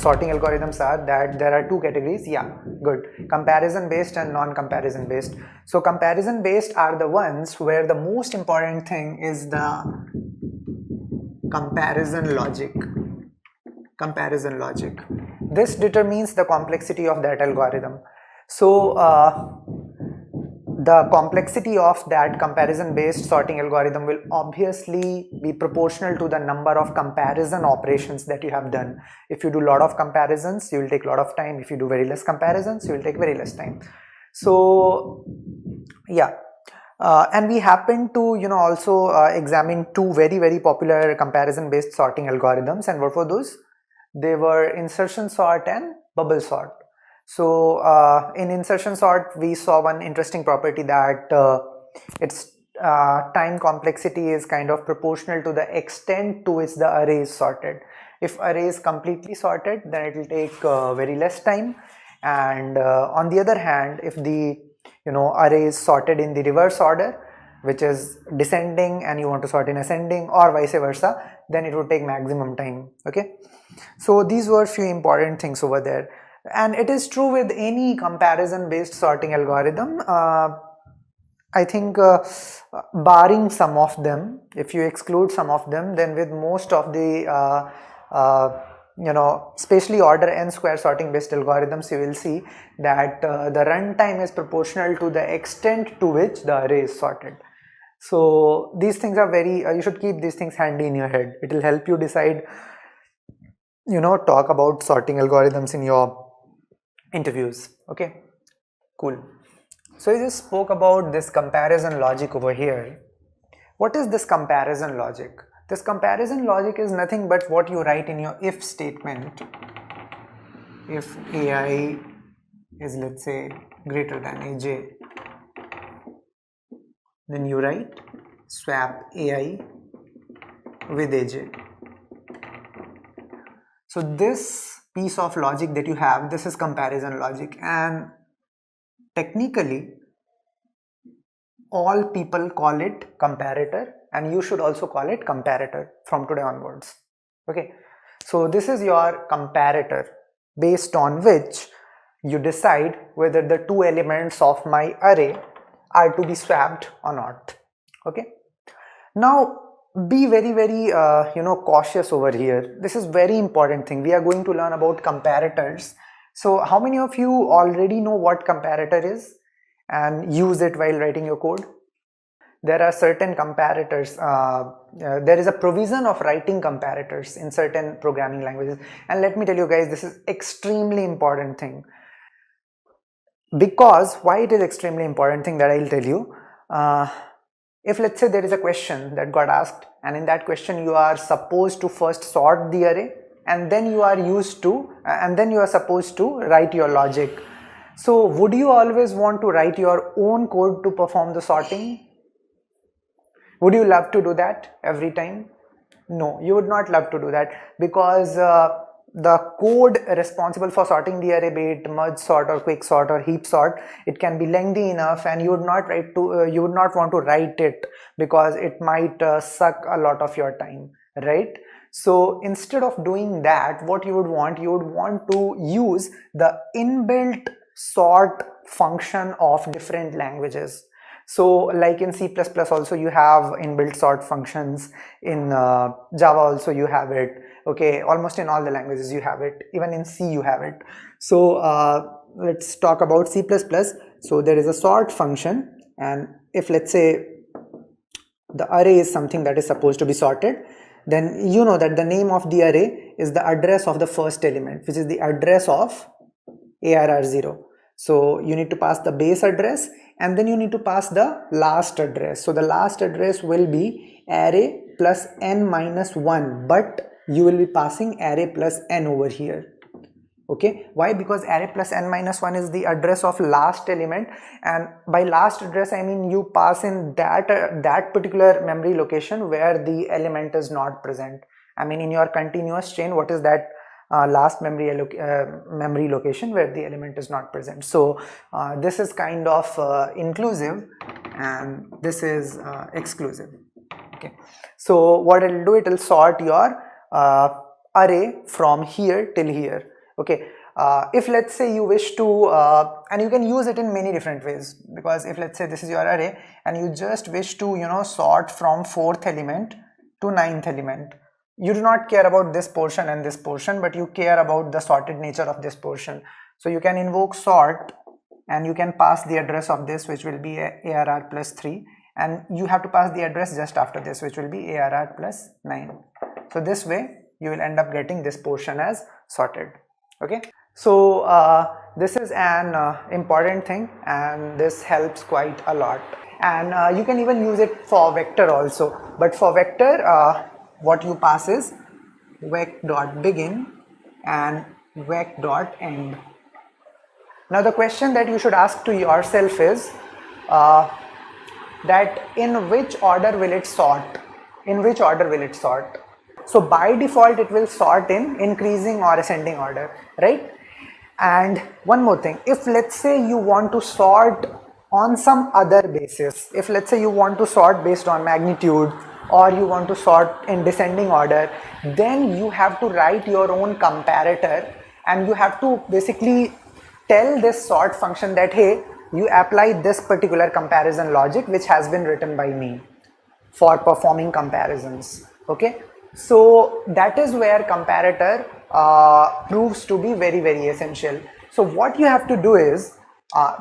sorting algorithms are that there are two categories. Yeah, good. Comparison based and non-comparison based. So comparison based are the ones where the most important thing is the comparison logic. Comparison logic. This determines the complexity of that algorithm. So the complexity of that comparison based sorting algorithm will obviously be proportional to the number of comparison operations that you have done. If you do a lot of comparisons, you will take a lot of time. If you do very less comparisons, you will take very less time. So yeah, and we happen to also examine two very popular comparison based sorting algorithms. And what were those? They were insertion sort and bubble sort. So in insertion sort, we saw one interesting property that its time complexity is kind of proportional to the extent to which the array is sorted. If array is completely sorted, then it will take very less time. And on the other hand, if the array is sorted in the reverse order, which is descending, and you want to sort in ascending, or vice versa, then it would take maximum time. Okay, so these were few important things over there. And it is true with any comparison based sorting algorithm. I think barring some of them, if you exclude some of them, then with most of the especially order n square sorting based algorithms, you will see that the runtime is proportional to the extent to which the array is sorted. So these things are very, you should keep these things handy in your head. It will help you decide, talk about sorting algorithms in your interviews. Okay, cool. So I just spoke about this comparison logic over here. What is this comparison logic? This comparison logic is nothing but what you write in your if statement. If ai is, let's say, greater than aj, then you write swap ai with aj. So this piece of logic that you have, this is comparison logic, and technically all people call it comparator, and you should also call it comparator from today onwards. Okay, so this is your comparator based on which you decide whether the two elements of my array are to be swapped or not. Okay, now be very cautious over here. This is very important thing. We are going to learn about comparators. So how many of you already know what comparator is and use it while writing your code? There are certain comparators. There is a provision of writing comparators in certain programming languages, and let me tell you guys, this is extremely important thing. Because why it is extremely important thing, that I'll tell you. If let's say there is a question that got asked, and in that question you are supposed to first sort the array, and then you are supposed to write your logic. So would you always want to write your own code to perform the sorting? Would you love to do that every time? No, you would not love to do that, because the code responsible for sorting the array, be it merge sort or quick sort or heap sort, it can be lengthy enough, and you would not want to write it because it might suck a lot of your time, right? So instead of doing that, what you would want to use the inbuilt sort function of different languages. So like in C++ also you have inbuilt sort functions, in Java also you have it. Okay, almost in all the languages you have it, even in C you have it. So let's talk about C++. So there is a sort function, and if let's say the array is something that is supposed to be sorted, then you know that the name of the array is the address of the first element, which is the address of ARR0. So you need to pass the base address, and then you need to pass the last address. So the last address will be array plus n minus 1, but you will be passing array plus n over here. Okay, why? Because array plus n minus 1 is the address of last element, and by last address I mean you pass in that particular memory location where the element is not present. I mean in your continuous chain, what is that last memory location where the element is not present. So this is kind of inclusive, and this is exclusive. Okay, so what it will do, it will sort your array from here till here. Okay, if let's say you wish to, and you can use it in many different ways, because if let's say this is your array and you just wish to, you know, sort from 4th element to 9th element, you do not care about this portion and this portion, but you care about the sorted nature of this portion. So you can invoke sort and you can pass the address of this, which will be ARR plus 3, and you have to pass the address just after this, which will be ARR plus 9. So this way you will end up getting this portion as sorted. Okay, so this is an important thing, and this helps quite a lot. And you can even use it for vector also, but for vector what you pass is vec.begin and vec.end. Now the question that you should ask to yourself is that in which order will it sort? In which order will it sort? So by default it will sort in increasing or ascending order, right? And one more thing, if let's say you want to sort on some other basis, if let's say you want to sort based on magnitude, or you want to sort in descending order, then you have to write your own comparator, and you have to basically tell this sort function that, hey, you apply this particular comparison logic which has been written by me for performing comparisons. Okay, so that is where comparator proves to be very, very essential. So what you have to do is,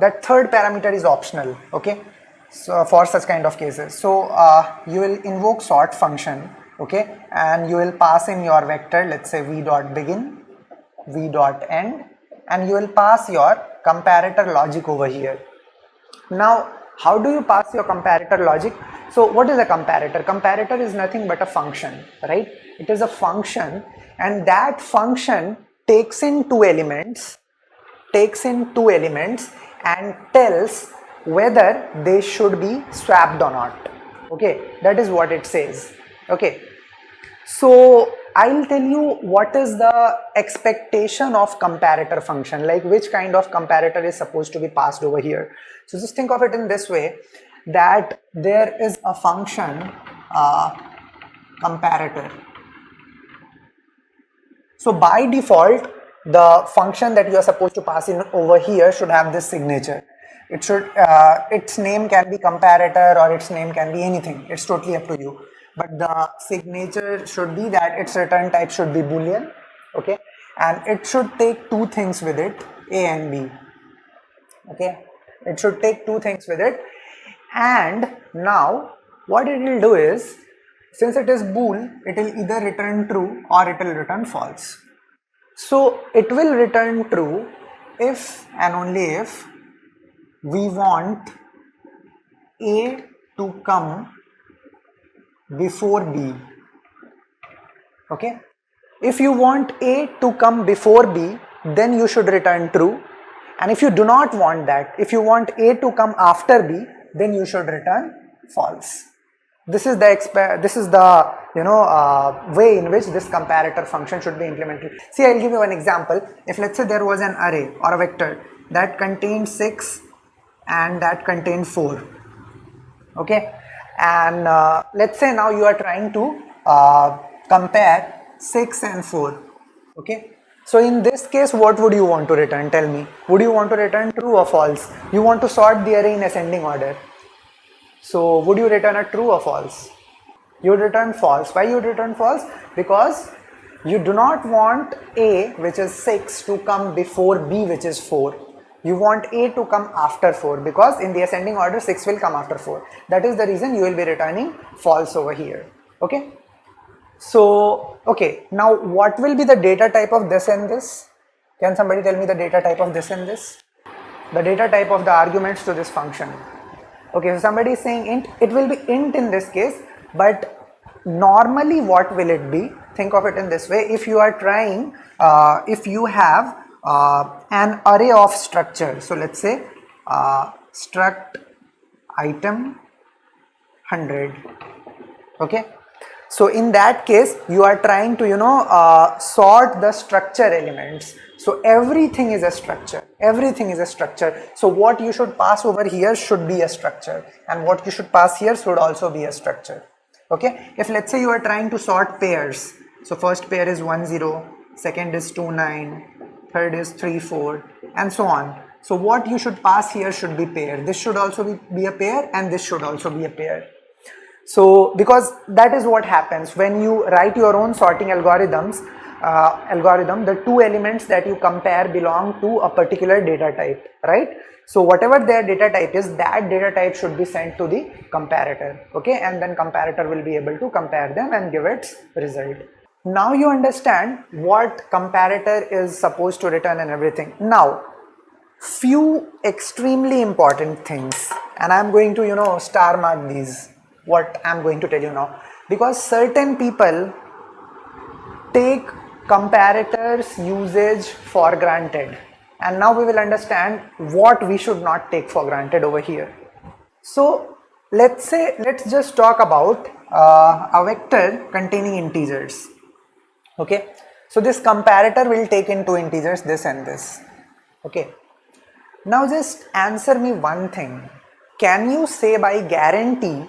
that third parameter is optional, okay, so for such kind of cases. So you will invoke sort function, okay, and you will pass in your vector, let's say v.begin, v.end, and you will pass your comparator logic over here. Now how do you pass your comparator logic? So what is a comparator? Comparator is nothing but a function, right? It is a function, and that function takes in two elements and tells whether they should be swapped or not. Okay, that is what it says. Okay, so I'll tell you what is the expectation of comparator function, like which kind of comparator is supposed to be passed over here. So just think of it in this way, that there is a function comparator. So by default, the function that you are supposed to pass in over here should have this signature. It should, its name can be comparator or its name can be anything. It's totally up to you. But the signature should be that its return type should be Boolean, okay, and it should take two things with it, A and B. Okay, it should take two things with it. And now what it will do is, since it is bool, it will either return true or it will return false. So it will return true if and only if we want A to come before B. Okay, if you want A to come before B, then you should return true, and if you do not want that, if you want A to come after B, then you should return false. This is the way in which this comparator function should be implemented. See, I'll give you an example. If let's say there was an array or a vector that contained 6 and that contained 4, okay, and let's say now you are trying to compare 6 and 4, okay. So in this case, what would you want to return? Tell me, would you want to return true or false? You want to sort the array in ascending order. So would you return a true or false? You would return false. Why you would return false? Because you do not want A, which is 6, to come before B, which is 4. You want A to come after 4, because in the ascending order 6 will come after 4. That is the reason you will be returning false over here. Okay. So, okay, now what will be the data type of this and this? Can somebody tell me the data type of this and this? The data type of the arguments to this function. Okay, so somebody is saying int. It will be int in this case, but normally what will it be? Think of it in this way. If you are trying, if you have an array of structure, so let's say struct item 100, okay. So in that case, you are trying to sort the structure elements. So everything is a structure, everything is a structure. So what you should pass over here should be a structure, and what you should pass here should also be a structure. Okay, if let's say you are trying to sort pairs, so first pair is 1 0, second is 2 9, third is 3, 4, and so on. So what you should pass here should be pair. This should also be a pair, and this should also be a pair. So because that is what happens when you write your own sorting algorithm, the two elements that you compare belong to a particular data type, right? So whatever their data type is, that data type should be sent to the comparator, okay, and then comparator will be able to compare them and give its result. Now you understand what comparator is supposed to return and everything. Now few extremely important things, and I'm going to star mark these, what I'm going to tell you now, because certain people take comparators usage for granted, and now we will understand what we should not take for granted over here. So let's just talk about a vector containing integers, okay. So this comparator will take in two integers, this and this, okay. Now just answer me one thing. Can you say by guarantee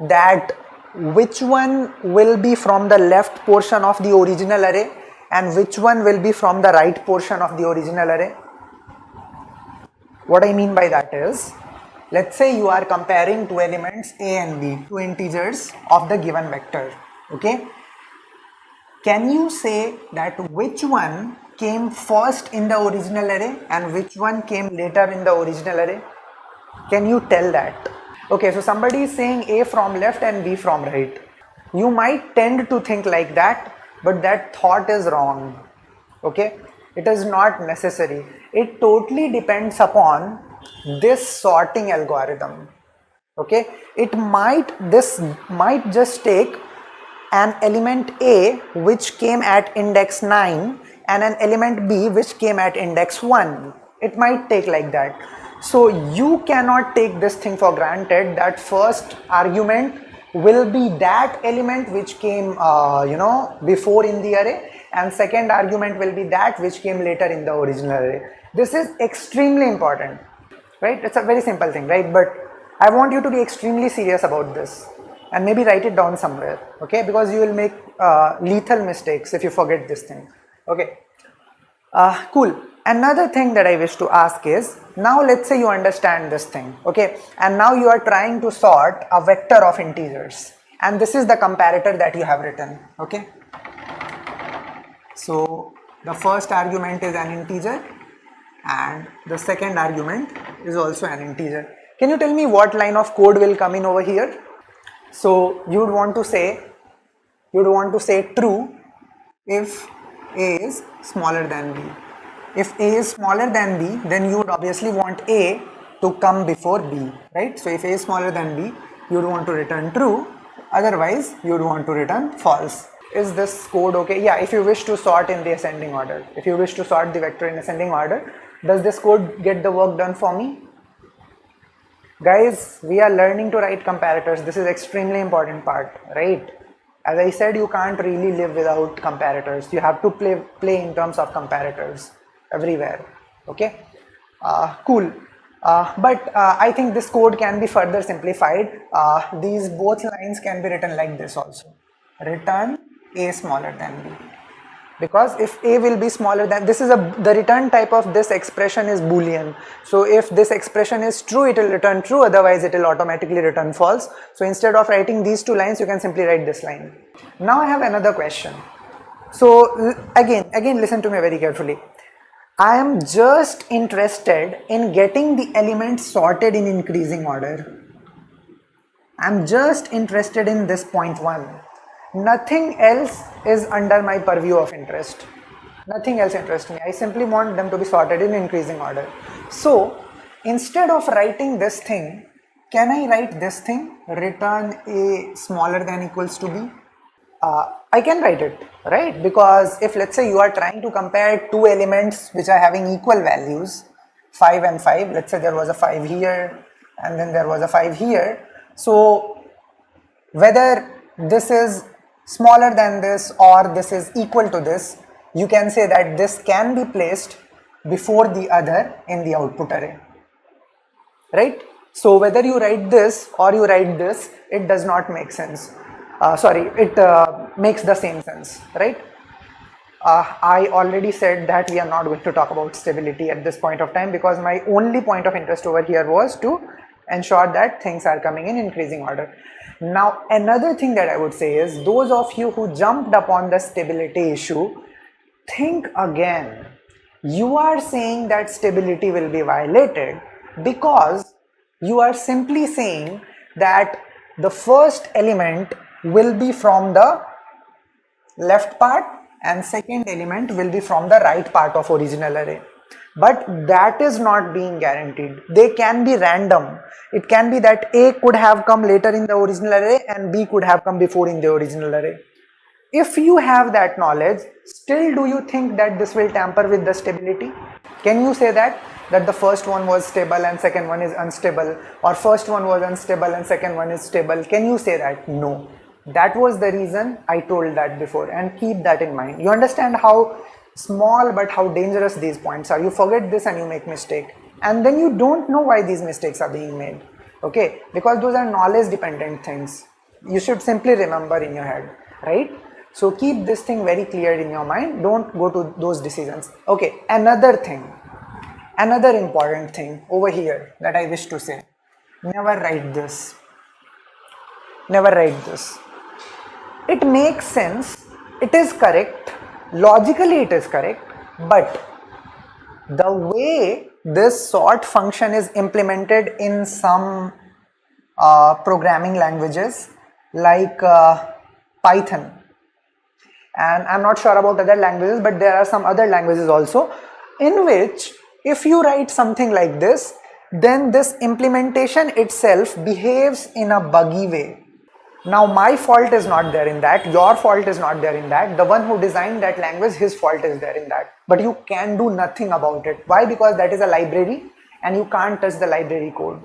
that which one will be from the left portion of the original array and which one will be from the right portion of the original array? What I mean by that is, let's say you are comparing two elements a and b, two integers of the given vector, okay. Can you say that which one came first in the original array and which one came later in the original array? Can you tell that? Okay, so somebody is saying A from left and B from right. You might tend to think like that, but that thought is wrong, okay. It is not necessary. It totally depends upon this sorting algorithm, okay. This might just take an element A which came at index 9 and an element B which came at index 1. It might take like that. So you cannot take this thing for granted that first argument will be that element which came before in the array, and second argument will be that which came later in the original array. This is extremely important, right? It's a very simple thing, right? But I want you to be extremely serious about this and maybe write it down somewhere, okay, because you will make lethal mistakes if you forget this thing, okay. Cool. Another thing that I wish to ask is, now let's say you understand this thing, okay, and now you are trying to sort a vector of integers, and this is the comparator that you have written, okay. So the first argument is an integer and the second argument is also an integer. Can you tell me what line of code will come in over here? So you would want to say true if A is smaller than B. If A is smaller than B, then you would obviously want A to come before B, right? So if A is smaller than B, you would want to return true, otherwise you would want to return false. Is this code okay? Yeah, if you wish to sort in the ascending order, if you wish to sort the vector in ascending order, does this code get the work done for me? Guys, we are learning to write comparators. This is extremely important part, right? As I said, you can't really live without comparators. You have to play in terms of comparators everywhere, okay. Cool. But I think this code can be further simplified. These both lines can be written like this also. Return A smaller than B. Because if A will be smaller than, the return type of this expression is Boolean. So if this expression is true, it will return true, otherwise it will automatically return false. So instead of writing these two lines, you can simply write this line. Now I have another question. So again listen to me very carefully. I am just interested in getting the elements sorted in increasing order. I am just interested in this point 1. Nothing else is under my purview of interest. Nothing else interests me. I simply want them to be sorted in increasing order. So instead of writing this thing, can I write this thing? Return A smaller than equals to B. I can write it, right? Because if let's say you are trying to compare two elements which are having equal values, 5 and 5, let's say there was a 5 here and then there was a 5 here. So whether this is smaller than this or this is equal to this, you can say that this can be placed before the other in the output array, right? So whether you write this or you write this, it does not make sense. It makes the same sense, right? I already said that we are not going to talk about stability at this point of time, because my only point of interest over here was to ensure that things are coming in increasing order. Now, another thing that I would say is, those of you who jumped upon the stability issue, think again. You are saying that stability will be violated because you are simply saying that the first element will be from the left part and second element will be from the right part of original array. But that is not being guaranteed. They can be random. It can be that A could have come later in the original array and B could have come before in the original array. If you have that knowledge, still do you think that this will tamper with the stability? Can you say that the first one was stable and second one is unstable, or first one was unstable and second one is stable? Can you say that? No. That was the reason I told that before, and keep that in mind. You understand how small but how dangerous these points are. You forget this and you make mistake, and then you don't know why these mistakes are being made. Okay, because those are knowledge dependent things. You should simply remember in your head, right? So keep this thing very clear in your mind. Don't go to those decisions. Okay, another thing, another important thing over here that I wish to say: never write this. Never write this. It makes sense, it is correct, logically it is correct, but the way this sort function is implemented in some programming languages like Python, and I'm not sure about other languages, but there are some other languages also in which if you write something like this, then this implementation itself behaves in a buggy way. Now my fault is not there in that, your fault is not there in that, the one who designed that language, his fault is there in that, but you can do nothing about it. Why? Because that is a library and you can't touch the library code.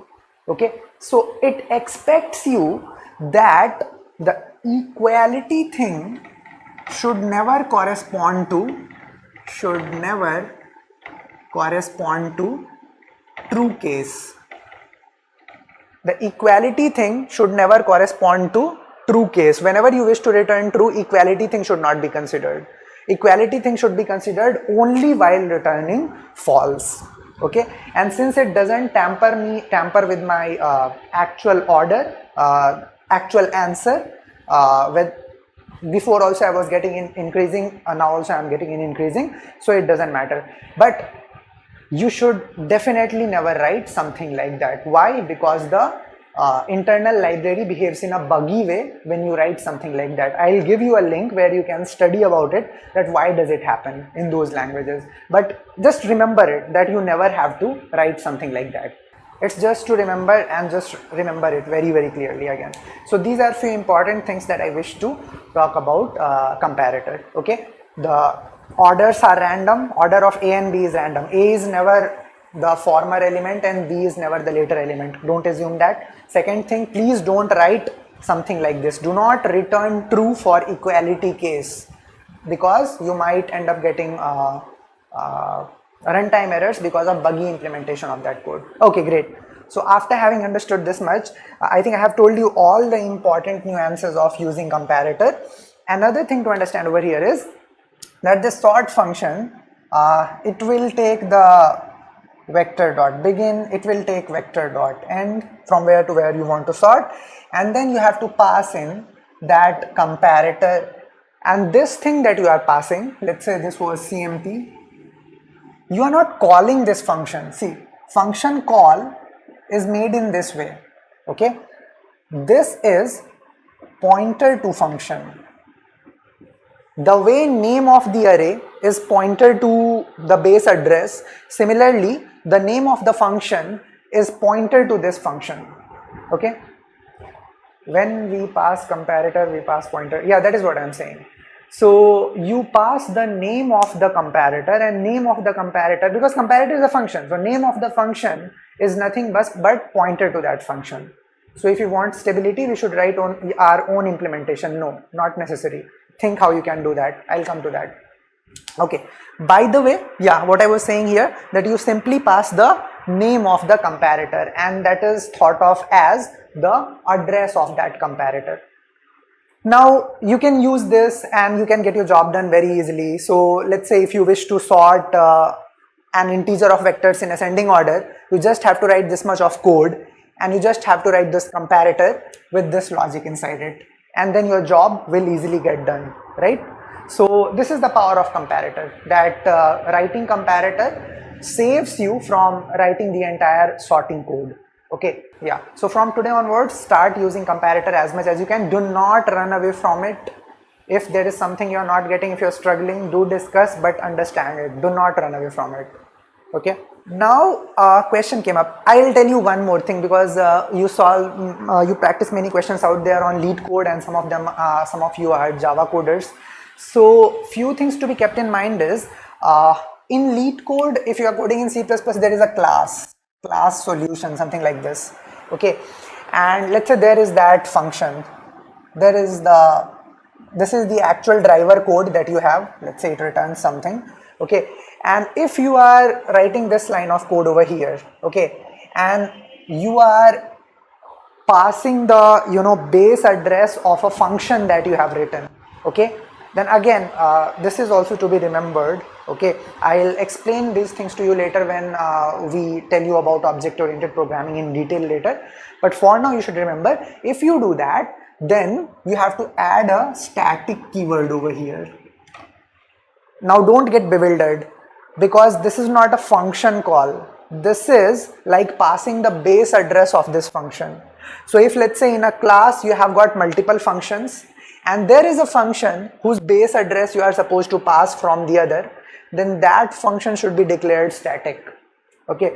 Okay, so it expects you that the equality thing should never correspond to true case. The equality thing should never correspond to true case. Whenever you wish to return true, equality thing should not be considered. Equality thing should be considered only while returning false. Okay, and since it doesn't tamper with my actual order, actual answer, with before also I was getting in increasing, now also I am getting in increasing, so it doesn't matter. But you should definitely never write something like that. Why? Because the internal library behaves in a buggy way when you write something like that. I'll give you a link where you can study about it, that why does it happen in those languages. But just remember it, that you never have to write something like that. It's just to remember, and just remember it very, very clearly again. So these are few important things that I wish to talk about comparator. Okay, the orders are random. Order of A and B is random. A is never the former element and B is never the later element. Don't assume that. Second thing, please don't write something like this. Do not return true for equality case, because you might end up getting runtime errors because of buggy implementation of that code. Okay, great. So after having understood this much, I think I have told you all the important nuances of using comparator. Another thing to understand over here is that this sort function, it will take the vector dot begin, it will take vector dot end, from where to where you want to sort, and then you have to pass in that comparator. And this thing that you are passing, let's say this was CMP, you are not calling this function. See, function call is made in this way. Okay, this is pointer to function. The way name of the array is pointer to the base address, similarly the name of the function is pointer to this function. Okay, when we pass comparator, we pass pointer. Yeah, that is what I am saying. So you pass the name of the comparator, and name of the comparator, because comparator is a function, so name of the function is nothing but pointer to that function. So if you want stability, we should write on our own implementation. No, not necessary. Think how you can do that. I'll come to that. Okay, by the way, yeah, what I was saying here, that you simply pass the name of the comparator, and that is thought of as the address of that comparator. Now you can use this and you can get your job done very easily. So let's say if you wish to sort an integer of vectors in ascending order, you just have to write this much of code and you just have to write this comparator with this logic inside it, and then your job will easily get done, right? So this is the power of comparator, that writing comparator saves you from writing the entire sorting code. Okay, yeah. So from today onwards, start using comparator as much as you can. Do not run away from it. If there is something you are not getting, if you are struggling, do discuss, but understand it. Do not run away from it. Okay. Now a question came up. I will tell you one more thing, because you practice many questions out there on LeetCode, and some of you are Java coders. So few things to be kept in mind is in LeetCode, if you are coding in C++, there is a class solution, something like this. Okay, and let's say there is that function. This is the actual driver code that you have. Let's say it returns something. Okay, and if you are writing this line of code over here, okay, and you are passing the base address of a function that you have written, okay, then again this is also to be remembered. Okay, I'll explain these things to you later when we tell you about object oriented programming in detail later, but for now you should remember, if you do that, then you have to add a static keyword over here. Now don't get bewildered, because this is not a function call. This is like passing the base address of this function. So if, let's say, in a class you have got multiple functions and there is a function whose base address you are supposed to pass from the other, then that function should be declared static. Okay,